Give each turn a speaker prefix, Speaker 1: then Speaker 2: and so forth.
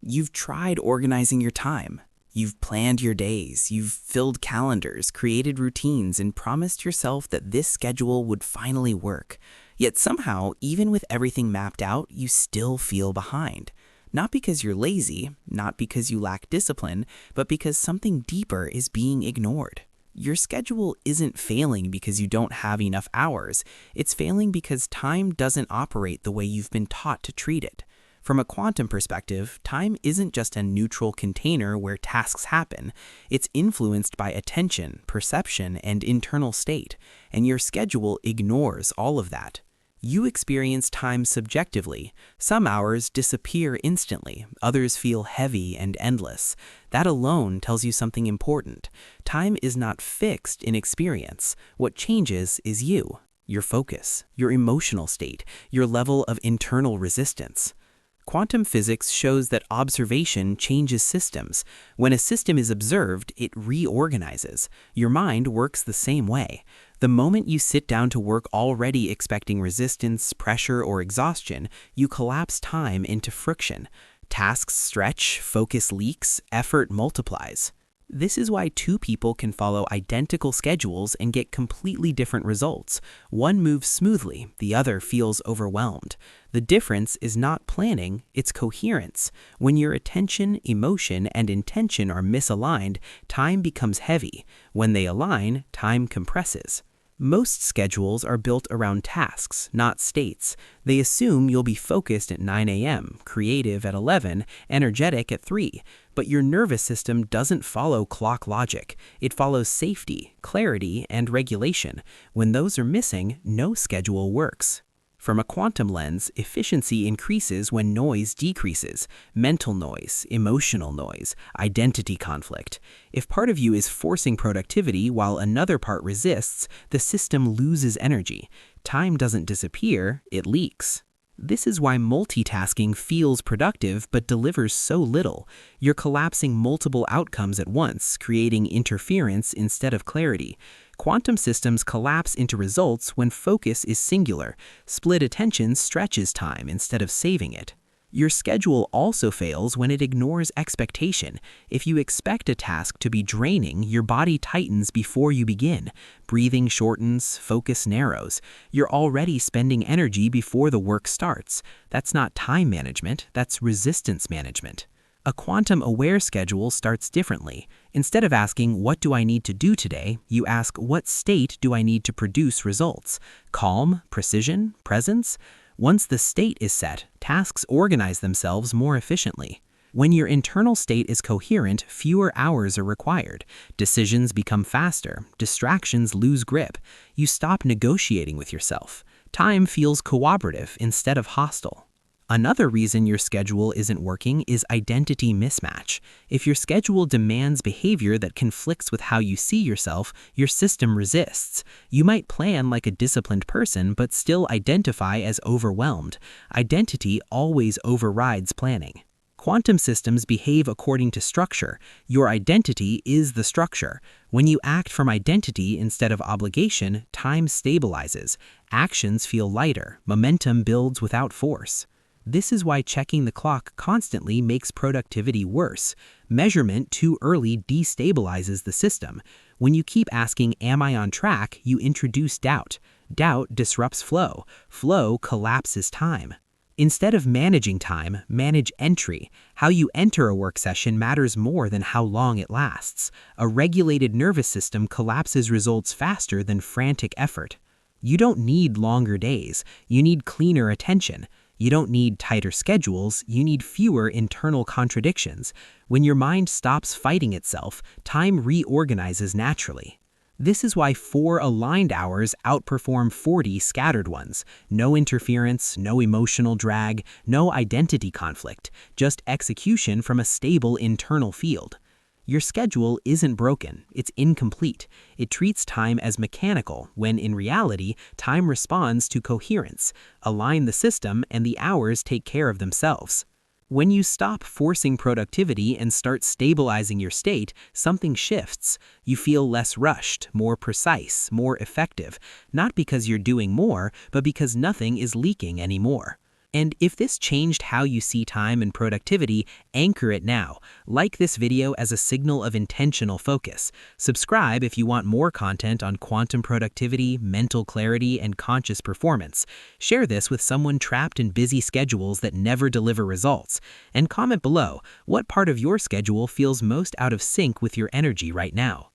Speaker 1: You've tried organizing your time. You've planned your days, you've filled calendars, created routines, and promised yourself that this schedule would finally work. Yet somehow, even with everything mapped out, you still feel behind. Not because you're lazy, not because you lack discipline, but because something deeper is being ignored. Your schedule isn't failing because you don't have enough hours. It's failing because time doesn't operate the way you've been taught to treat it. From a quantum perspective, time isn't just a neutral container where tasks happen. It's influenced by attention, perception, and internal state, and your schedule ignores all of that. You experience time subjectively. Some hours disappear instantly, others feel heavy and endless. That alone tells you something important. Time is not fixed in experience. What changes is you, your focus, your emotional state, your level of internal resistance. Quantum physics shows that observation changes systems. When a system is observed, it reorganizes. Your mind works the same way. The moment you sit down to work already expecting resistance, pressure, or exhaustion, you collapse time into friction. Tasks stretch, focus leaks, effort multiplies. This is why two people can follow identical schedules and get completely different results. One moves smoothly, the other feels overwhelmed. The difference is not planning, it's coherence. When your attention, emotion, and intention are misaligned, time becomes heavy. When they align, time compresses. Most schedules are built around tasks, not states. They assume you'll be focused at 9 a.m., creative at 11, energetic at 3. But your nervous system doesn't follow clock logic. It follows safety, clarity, and regulation. When those are missing, no schedule works. From a quantum lens, efficiency increases when noise decreases. Mental noise, emotional noise, identity conflict. If part of you is forcing productivity while another part resists, the system loses energy. Time doesn't disappear, it leaks. This is why multitasking feels productive but delivers so little. You're collapsing multiple outcomes at once, creating interference instead of clarity. Quantum systems collapse into results when focus is singular. Split attention stretches time instead of saving it. Your schedule also fails when it ignores expectation. If you expect a task to be draining, your body tightens before you begin. Breathing shortens, focus narrows. You're already spending energy before the work starts. That's not time management, that's resistance management. A quantum-aware schedule starts differently. Instead of asking, what do I need to do today, you ask, what state do I need to produce results? Calm, precision, presence? Once the state is set, tasks organize themselves more efficiently. When your internal state is coherent, fewer hours are required. Decisions become faster. Distractions lose grip. You stop negotiating with yourself. Time feels cooperative instead of hostile. Another reason your schedule isn't working is identity mismatch. If your schedule demands behavior that conflicts with how you see yourself, your system resists. You might plan like a disciplined person but still identify as overwhelmed. Identity always overrides planning. Quantum systems behave according to structure. Your identity is the structure. When you act from identity instead of obligation, time stabilizes. Actions feel lighter. Momentum builds without force. This is why checking the clock constantly makes productivity worse. Measurement too early destabilizes the system. When you keep asking, am I on track, you introduce doubt. Doubt disrupts flow. Flow collapses time. Instead of managing time, manage entry. How you enter a work session matters more than how long it lasts. A regulated nervous system collapses results faster than frantic effort. You don't need longer days. You need cleaner attention. You don't need tighter schedules, you need fewer internal contradictions. When your mind stops fighting itself, time reorganizes naturally. This is why 4 aligned hours outperform 40 scattered ones. No interference, no emotional drag, no identity conflict, just execution from a stable internal field. Your schedule isn't broken, it's incomplete. It treats time as mechanical, when in reality, time responds to coherence. Align the system and the hours take care of themselves. When you stop forcing productivity and start stabilizing your state, something shifts. You feel less rushed, more precise, more effective, not because you're doing more, but because nothing is leaking anymore. And if this changed how you see time and productivity, anchor it now. Like this video as a signal of intentional focus. Subscribe if you want more content on quantum productivity, mental clarity, and conscious performance. Share this with someone trapped in busy schedules that never deliver results. And comment below, what part of your schedule feels most out of sync with your energy right now?